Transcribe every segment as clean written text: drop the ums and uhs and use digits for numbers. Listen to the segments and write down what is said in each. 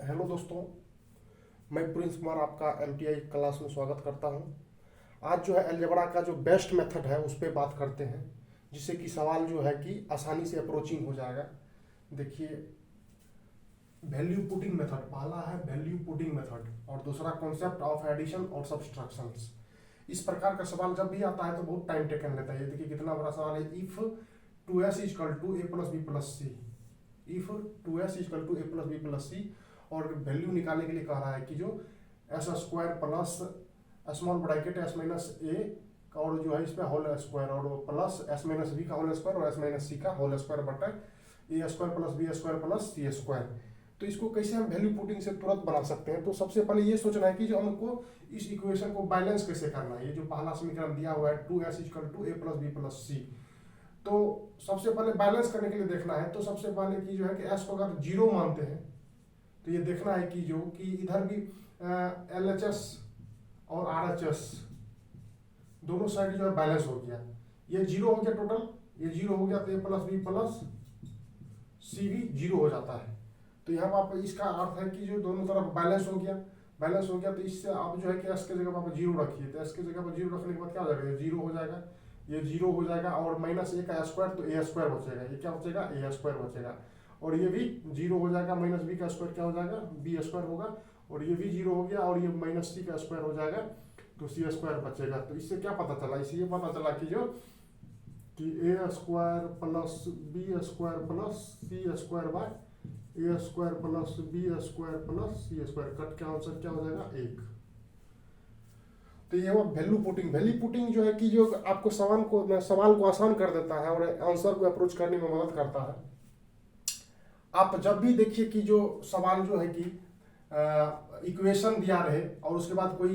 Hello दोस्तों, मैं Prince Kumar आपका एमटीआई क्लास में स्वागत करता हूं। आज जो है अलजेब्रा का जो बेस्ट मेथड है उस पर बात करते हैं, जिससे कि सवाल जो है कि आसानी से अप्रोचिंग हो जाएगा। देखिए, वैल्यू पुटिंग मेथड पहला है, वैल्यू पुटिंग मेथड, और दूसरा कॉन्सेप्ट ऑफ एडिशन और सब्सट्रैक्शंस। इस प्रकार का सवाल जब भी आता है तो बहुत टाइम टेकन लेता है। ये देखिए कितना बड़ा सवाल है। If 2s equal to a plus B plus c, if 2s equal to a plus B plus सी, और वैल्यू निकालने के लिए कह रहा है कि जो s square plus small bracket s minus ए और जो है इसमें होल स्क्वायर और प्लस एस माइनस बी का होल स्क्वायर और एस माइनस सी का होल स्क्वायर बटा a square plus B square plus C square. तो इसको कैसे हम वैल्यू पुटिंग से तुरंत बना सकते हैं? तो सबसे पहले ये सोचना है कि जो हमको इस इक्वेशन को बैलेंस कैसे करना है। ये जो पहला समीकरण दिया हुआ है 2s equal to a plus B plus c, तो सबसे पहले बैलेंस करने के लिए देखना है। तो सबसे पहले की जो है कि एस को अगर जीरो मानते हैं तो ये देखना है कि जो कि इधर भी एल एच एस और आर एच एस दोनों साइड जो है बैलेंस हो गया। ये जीरो हो गया, टोटल ये जीरो हो गया, तो ए प्लस बी प्लस सी भी जीरो हो जाता है। तो यहाँ पर आप इसका अर्थ है कि जो दोनों तरफ बैलेंस हो गया, बैलेंस हो गया। तो इससे आप जो है कि एस के जगह पर जीरो रखिए, तो एस के जगह पर जीरो रखने के बाद क्या हो जाएगा, ये जीरो हो जाएगा, ये जीरो हो जाएगा, और माइनस ए का स्क्वायर तो ए स्क्वायर बचेगा, ये क्या बचेगा, ए स्क्वायर बचेगा, और ये भी जीरो हो जाएगा, माइनस बी का स्क्वायर क्या हो जाएगा, बी स्क्वायर होगा, और ये भी जीरो हो गया, और ये माइनस सी का स्क्वायर हो जाएगा, तो सी स्क्वायर बचेगा। तो इससे क्या पता चला, इससे ये पता चला कि जो कि A square plus B square plus C square by A square plus B square plus C square, cut का आंसर क्या हो जाएगा, एक। तो ये वो वैल्यू पुटिंग, वैल्यू पुटिंग जो है कि जो आपको सवाल को आसान कर देता है और आंसर को अप्रोच करने में मदद करता है। आप जब भी देखिए कि जो सवाल जो है कि इक्वेशन दिया रहे और उसके बाद कोई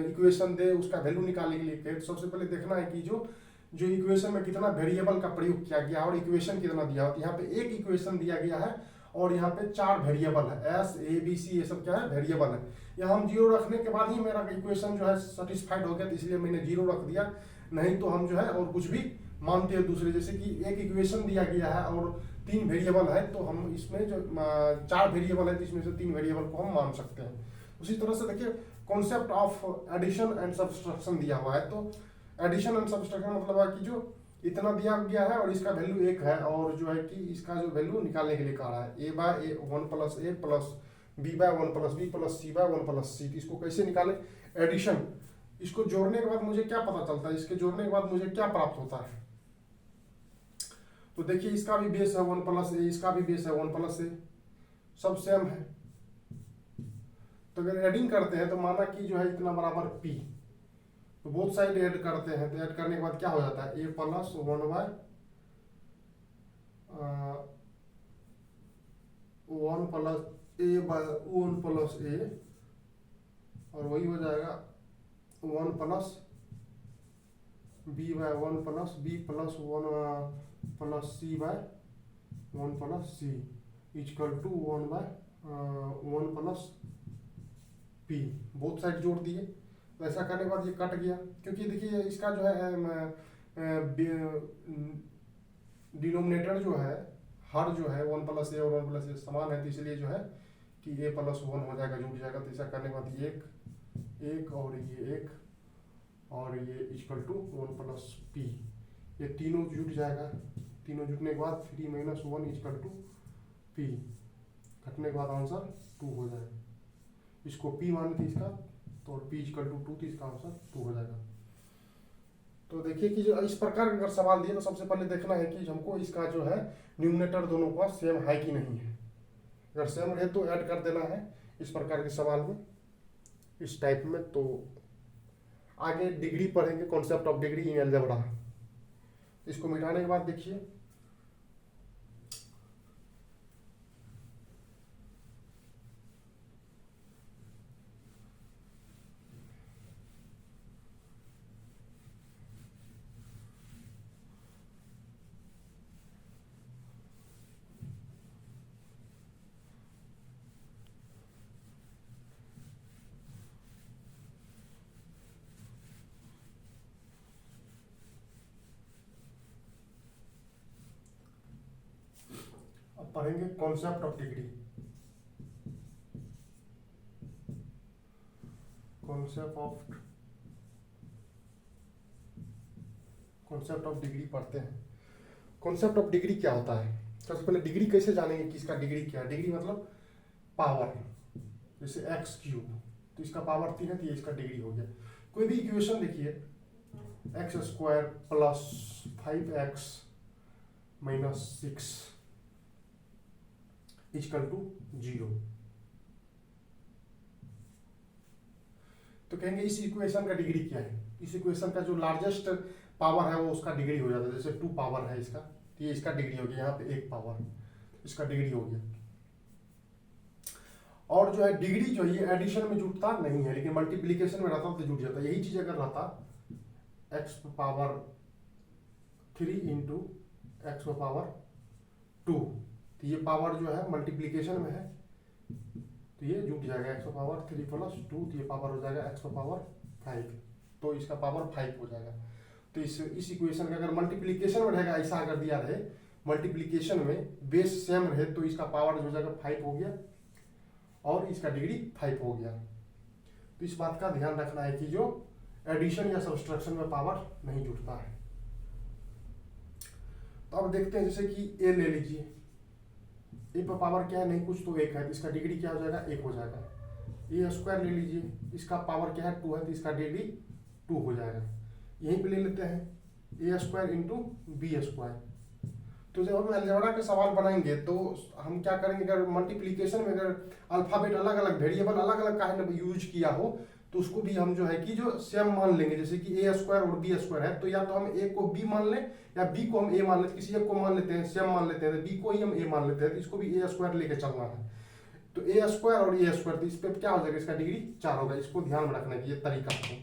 इक्वेशन दे, उसका वैल्यू निकालने के लिए कहे, तो सबसे पहले देखना है कि जो जो इक्वेशन में कितना वेरिएबल का प्रयोग किया गया और इक्वेशन कितना दिया हो। तो यहाँ पे एक इक्वेशन दिया गया है और यहाँ पे चार वेरिएबल है, एस ए बी सी, ये सब क्या है, वेरिएबल है। यहाँ हम जीरो रखने के बाद ही मेरा इक्वेशन जो है सेटिस्फाइड हो गया, तो इसलिए मैंने जीरो रख दिया। नहीं तो हम जो है और कुछ भी मानते हैं दूसरे, जैसे कि एक इक्वेशन दिया गया है और तीन वेरिएबल है, तो हम इसमें जो चार वेरिएबल है तो इसमें से तीन वेरिएबल को हम मान सकते हैं। उसी तरह से देखिए concept of addition and subtraction दिया हुआ है। तो एडिशन एंड सब्सट्रैक्शन मतलब है कि जो इतना दिया गया है और इसका वैल्यू एक है, और जो है कि इसका जो वैल्यू निकालने के लिए कहा है, A by A one plus A plus B by one plus B plus C by one plus C. इसको कैसे निकाले, एडिशन, इसको जोड़ने के बाद मुझे क्या पता चलता है, इसके जोड़ने के बाद मुझे क्या प्राप्त होता है। तो देखिए इसका भी बेस है वन प्लस ए, इसका भी बेस है वन प्लस ए, सब सेम है। तो अगर एडिंग करते हैं तो माना कि जो है इतना बराबर पी, तो बोथ साइड ऐड करते हैं, तो ऐड करने के बाद क्या हो जाता है, A plus one by one plus A by one plus A, और वही हो जाएगा one plus B by one plus B plus one plus C by one plus C is equal to one by one plus P. Both side जोड़ दिए, तो ऐसा करने के बाद ये कट गया, क्योंकि देखिए इसका जो है डिनोमिनेटर जो है, हर जो है वन प्लस ए और वन प्लस ए समान है, तो इसलिए जो है कि ए प्लस वन हो जाएगा, जुड़ जाएगा। तो ऐसा करने के बाद एक एक और ये एक और ये equal to one plus P, ये तीनों जुट जाएगा। तीनों जुटने के बाद three minus one equal to P, घटने के बाद आंसर टू हो जाएगा। इसको पी माने थे इसका, तो पी इक्वल टू टू, तो इसका आंसर टू हो जाएगा। तो देखिए कि जो इस प्रकार का अगर सवाल दिए तो सबसे पहले देखना है कि हमको इसका जो है न्यूमरेटर दोनों का सेम है कि नहीं है। अगर सेम है तो ऐड कर देना है इस प्रकार के सवाल में, इस टाइप में। तो आगे डिग्री पढ़ेंगे, concept of degree in algebra. इसको मिटाने के बाद देखिए अब पढ़ेंगे concept of degree. Concept of degree पढ़ते हैं। कॉन्सेप्ट ऑफ डिग्री क्या होता है? सबसे पहले डिग्री कैसे जानेंगे कि इसका डिग्री क्या है? डिग्री मतलब पावर, जैसे एक्स क्यूब, तो इसका पावर 3 है तो ये इसका डिग्री हो गया। कोई भी इक्वेशन देखिए, x square plus 5x minus 6 equal to 0, तो कहेंगे इस इक्वेशन का डिग्री क्या है? इस इक्वेशन का जो लार्जेस्ट पावर है वो उसका डिग्री हो जाता है। जैसे 2 पावर है इसका, तो ये इसका डिग्री हो गया। यहाँ पे 1 पावर, इसका डिग्री हो गया। और जो है डिग्री जो है ये एडिशन में जुटता नहीं है, लेकिन मल्टीप्लीकेशन में रहता तो जुट जाता। यही चीज अगर रहता x power 3 into x power 2, तो ये पावर जो है मल्टीप्लीकेशन में है तो ये जुट जाएगा। एक्स पावर 3 प्लस 2, तो ये पावर हो जाएगा एक्स पावर 5, तो इसका पावर 5 हो जाएगा। तो इस इक्वेशन का अगर मल्टीप्लीकेशन में रहेगा, ऐसा अगर दिया रहे मल्टीप्लीकेशन में बेस सेम रहे, तो इसका पावर हो जाएगा 5 हो गया और इसका डिग्री 5 हो गया। तो इस बात का ध्यान रखना है कि जो एडिशन या सब्सट्रैक्शन में पावर नहीं जुटता है। तो अब देखते हैं, जैसे कि ए ले लीजिए, ए पर पावर क्या है? नहीं कुछ, तो 1 है, तो इसका डिग्री क्या हो जाएगा? 1 हो जाएगा। ए स्क्वायर ले लीजिए, इसका पावर क्या है? 2 है, तो इसका डिग्री 2 हो जाएगा। यहीं पे ले लेते हैं ए स्क्वायर इंटू बी स्क्वायर। तो जब हम अलजेब्रा के सवाल बनाएंगे तो हम क्या करेंगे, अगर मल्टीप्लीकेशन में अगर अल्फाबेट अलग अलग, वेरिएबल अलग अलग का है यूज किया हो, तो उसको भी हम जो है कि जो सेम मान लेंगे। जैसे कि ए स्क्वायर और बी स्क्वायर है, तो या तो हम ए को बी मान लें या बी को हम ए मान लेते, किसी एक को मान लेते हैं, सेम मान लेते हैं, तो बी को ही हम ए मान लेते हैं, तो इसको भी ए स्क्वायर लेके चलना है। तो ए स्क्वायर और ए स्क्वायर, तो इस पर क्या हो जाएगा? इसका डिग्री 4 होगा। इसको ध्यान में रखना है कि ये तरीका है।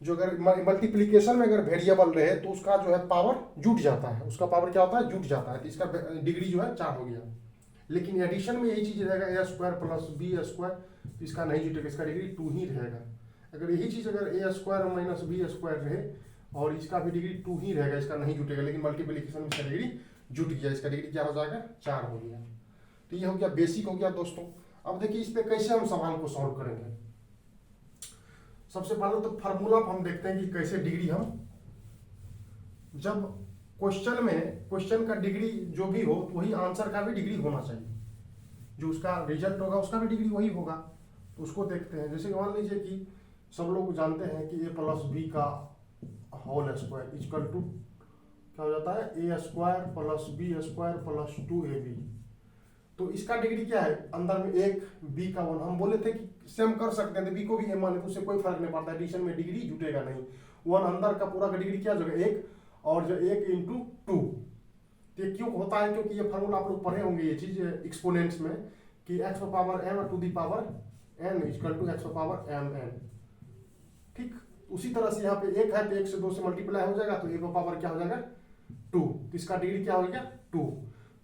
जो अगर मल्टीप्लीकेशन में अगर वेरिएबल रहे तो उसका जो है पावर जुट जाता है, उसका पावर क्या होता है? जुट जाता है, तो इसका डिग्री जो है 4 हो गया। लेकिन एडिशन में यही चीज रहेगा, ए स्क्वायर प्लस बी स्क्वायर, तो इसका नहीं जुटेगा, इसका डिग्री 2 ही रहेगा। अगर यही चीज अगर ए स्क्वायर माइनस बी स्क्वायर रहे और इसका भी डिग्री 2 ही रहेगा, इसका नहीं जुटेगा। लेकिन मल्टीप्लीकेशन में इसका डिग्री जुट गया, इसका डिग्री क्या हो जाएगा? 4 हो गया। तो ये हो गया बेसिक हो गया दोस्तों। अब देखिए इस पे कैसे हम सवाल को सॉल्व करेंगे। सबसे पहले तो फार्मूला हम देखते हैं कि कैसे डिग्री हम, जब क्वेश्चन का डिग्री जो भी हो तो वही आंसर का भी डिग्री होना चाहिए, जो उसका रिजल्ट होगा उसका भी डिग्री वही होगा। तो उसको देखते हैं। जैसे मान लीजिए कि सब लोग जानते हैं कि ए प्लस बी का होल स्क्वायर इक्वल टू क्या हो जाता है? A square plus B square plus 2ab। तो इसका डिग्री क्या है? अंदर में 1 बी का 1, हम बोले थे कि सेम कर सकते हैं, तो बी को भी ए मान लेते, उससे कोई फर्क नहीं पड़ता, एडिशन में डिग्री जुटेगा नहीं। 1 अंदर का पूरा का डिग्री क्या होगा? 1, और जो 1 इंटू 2। तो ये क्यों होता है? क्योंकि ये फार्मूला आप लोग पढ़े होंगे ये चीज एक्सपोनेंट्स में, कि x power m to the power n equal to x power mn। ठीक उसी तरह से यहाँ पे 1 है तो 1 से 2 से मल्टीप्लाई हो जाएगा, तो a पावर क्या हो जाएगा? 2। तो इसका डिग्री क्या हो गया? 2।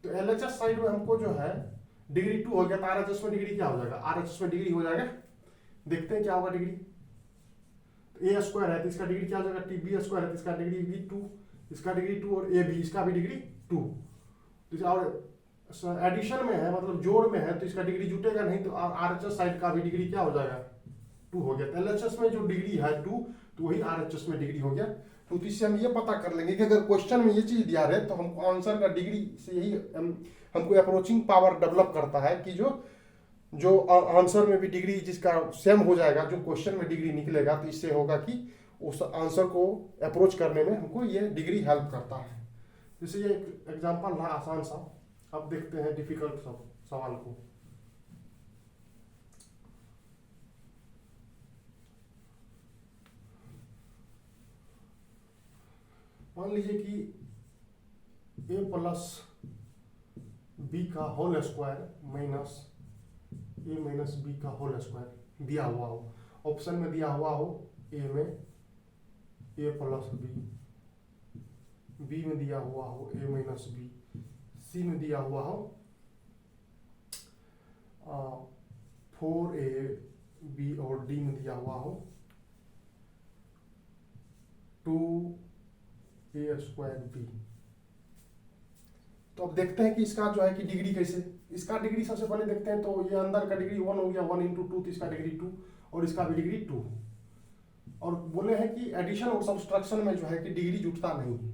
तो एलएचएस साइड में हमको जो है डिग्री 2 हो गया, तो आरएचएस में डिग्री क्या हो जाएगा? आरएचएस में डिग्री हो जाएगा, देखते हैं क्या होगा डिग्री। तो ए स्क्वायर है तो इसका डिग्री क्या हो जाएगा? बी स्क्वायर है तो इसका डिग्री भी 2, इसका डिग्री 2, और ए बी इसका भी डिग्री 2। तो और एडिशन में है मतलब जोड़ में है तो इसका डिग्री जुटेगा नहीं, तो आरएचएस साइड का भी डिग्री क्या हो जाएगा? 2 हो गया। तो एलएचएस में जो डिग्री है 2, तो वही आरएचएस में डिग्री हो गया। तो इससे हम ये पता कर लेंगे कि अगर क्वेश्चन में ये चीज दिया है तो हमको आंसर का डिग्री से यही हमको अप्रोचिंग पावर डेवलप करता है कि जो आंसर में भी डिग्री जिसका सेम हो जाएगा, जो क्वेश्चन में डिग्री निकलेगा, तो इससे होगा कि उस आंसर को अप्रोच करने में हमको ये डिग्री हेल्प करता है। जैसे ये एक एग्जांपल था आसान सा, अब देखते हैं डिफिकल्ट सवाल को। मान लीजिए कि a प्लस बी का होल स्क्वायर माइनस ए माइनस बी का होल स्क्वायर दिया हुआ हो। ऑप्शन में दिया हुआ हो ए में ए प्लस बी में दिया हुआ हो ए माइनस बी, सी में दिया हुआ हो 4ab और डी में दिया हुआ हो 2a स्क्वायर बी। तो अब देखते हैं कि इसका जो है कि डिग्री कैसे, इसका डिग्री सबसे पहले देखते हैं। तो ये अंदर का डिग्री 1 हो गया, 1 इंटू 2, तो इसका डिग्री 2, और इसका भी डिग्री 2। और बोले हैं कि एडिशन और सब्सट्रैक्शन में जो है कि डिग्री जुटता नहीं है,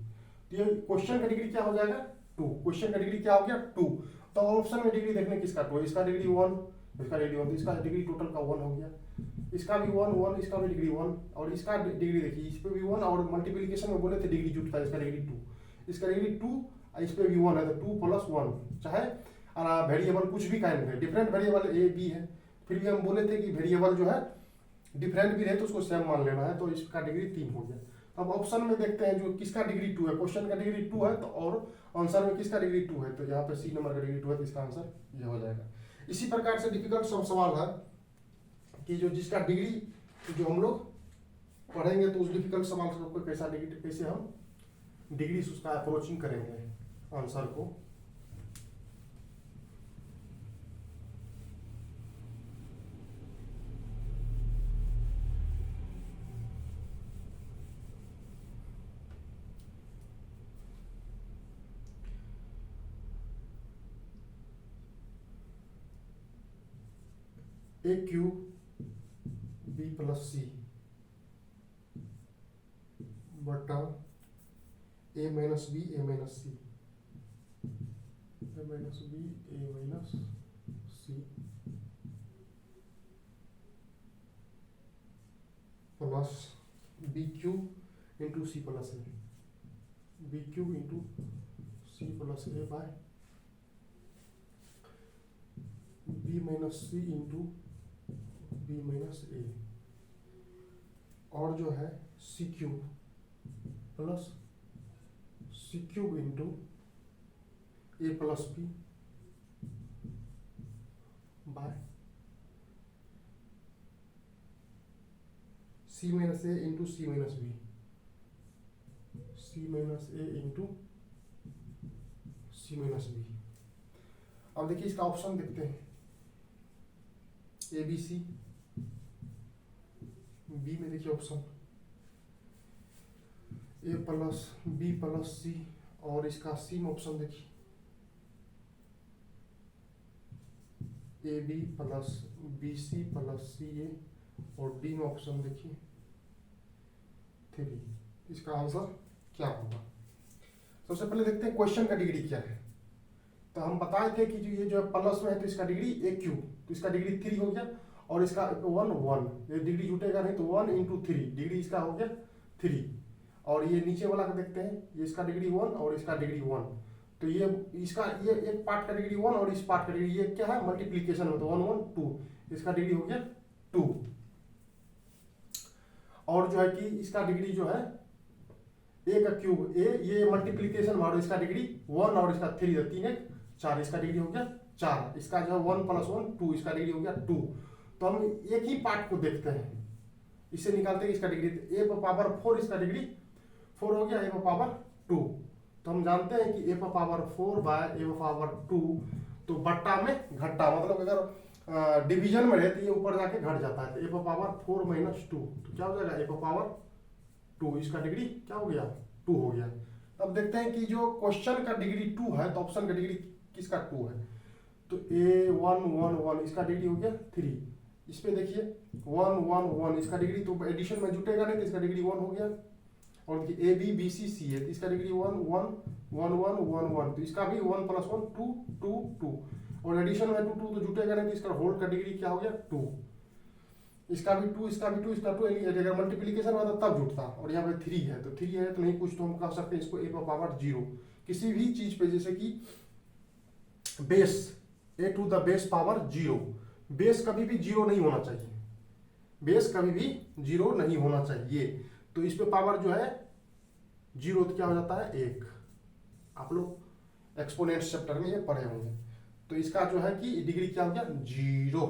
तो ये क्वेश्चन का डिग्री क्या हो जाएगा 2, क्वेश्चन का डिग्री क्या हो गया 2। तो ऑप्शन में डिग्री देखने किसका 2 है, इसका डिग्री 1, इसका डिग्री 1, तो इसका डिग्री टोटल का 1 हो गया, इसका भी 1 1, इसका भी डिग्री 1, और इसका डिग्री देखिए इस पे भी 1, और मल्टीप्लिकेशन में बोले थे डिग्री जुटता है, इसका डिग्री 2, इसका डिग्री 2, इस पे भी 1 है, तो 2 + 1, चाहे वेरिएबल कुछ भी काइंड है, डिफरेंट वेरिएबल ए बी है, फिर भी हम बोले थे कि वेरिएबल जो है डिफरेंट भी रहे तो उसको सेम मान लेना है, तो इसका डिग्री 3 हो गया। अब ऑप्शन में देखते हैं जो किसका डिग्री 2 है, क्वेश्चन का डिग्री 2 है तो, और आंसर में किसका डिग्री 2 है, तो यहाँ पे सी नंबर का डिग्री 2 है, तो इसका आंसर ये हो जाएगा। इसी प्रकार से डिफिकल्ट सवाल है कि जो जिसका डिग्री जो हम लोग पढ़ेंगे तो उस डिफिकल्ट सवाल को कैसा डिग्री, कैसे हम डिग्री उसका अप्रोचिंग करेंगे आंसर को। A cube B plus C बटा A minus B A minus C, A minus B A minus C plus B cube into C plus A, B cube into C plus A by B minus C into B minus ए, और जो है C cube plus C cube into A plus B by C minus A into C minus B, C minus A into C minus B. अब देखिए इसका option देखते हैं, A B C, B में देखिए option A plus B plus सी, और इसका C में ऑप्शन देखिए A B plus B C plus C A, और डी में ऑप्शन देखिए 3। इसका आंसर क्या होगा? सबसे पहले देखते हैं क्वेश्चन का डिग्री क्या है। तो हम बताए थे कि जो ये जो प्लस में है तो इसका डिग्री ए क्यूब, तो इसका डिग्री 3 हो गया, और इसका 1 1, ये डिग्री जुटेगा नहीं तो 1 × 3 डिग्री इसका हो गया 3। और ये नीचे वाला का देखते हैं, ये इसका डिग्री 1 और इसका डिग्री 1, तो ये इसका ये एक पार्ट का डिग्री 1 और इस पार्ट का डिग्री, ये क्या है मल्टीप्लीकेशन में, तो 1 1 2, इसका डिग्री हो गया 2। और जो है कि इसका डिग्री जो है ए का क्यूब ए, ये मल्टीप्लीकेशन मारो, इसका डिग्री 1 और इसका 3 है, 3 1 4, इसका डिग्री हो गया 4, इसका जो है 1 + 1 2, इसका डिग्री हो गया 2। तो हम एक ही पार्ट को देखते हैं, इससे निकालते हैं इसका डिग्री, ए पावर 4 इसका डिग्री 4 हो गया, ए पावर 2। तो हम जानते हैं कि ए पावर 4 बाय ए पावर 2, तो बट्टा में घट्टा, मतलब अगर डिवीजन में रहे तो ये ऊपर जाके घट जाता है, तो ए पावर 4 - 2, तो क्या हो जाएगा ए पावर 2, इसका डिग्री क्या हो गया 2 हो गया। अब देखते हैं कि जो क्वेश्चन का डिग्री 2 है तो ऑप्शन का डिग्री किसका 2 है, तो ए 1 1 1, इसका डिग्री हो गया 3। इस पे देखिए 1 1 1, इसका डिग्री तो एडिशन में जुटेगा नहीं, तो इसका डिग्री 1 हो गया। और देखिए ए बी बी सी सी है, तो इसका डिग्री 1 1 1 1 1 1, तो इसका भी 1 + 1 2 2 2, और एडिशन में 2 2 तो जुटेगा नहीं, तो इसका होल का डिग्री क्या हो गया 2। इसका भी 2, इसका भी 2, इसका 2, अगर मल्टीप्लीकेशन होता तब जुटता, और यहाँ पे 3 है, तो 3 है तो नहीं कुछ, तो हम कह सकते हैं इसको ए पावर 0। किसी भी चीज पे जैसे कि base a to the base power 0, base कभी भी 0 नहीं होना चाहिए, बेस कभी भी 0 नहीं होना चाहिए, तो इस पे पावर जो है 0 तो क्या हो जाता है 1। आप लोग एक्सपोनेंट्स चैप्टर में ये पढ़े होंगे। तो इसका जो है कि डिग्री क्या हो गया 0,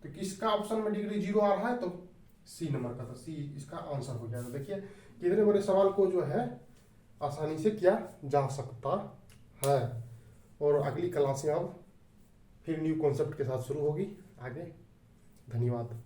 तो किसका ऑप्शन में डिग्री 0 आ रहा है, तो सी नंबर का, तो सी इसका आंसर हो गया। तो देखिए कितने बड़े सवाल को जो है आसानी से किया जा सकता है। और अगली क्लास में अब फिर न्यू कॉन्सेप्ट के साथ शुरू होगी आगे। धन्यवाद।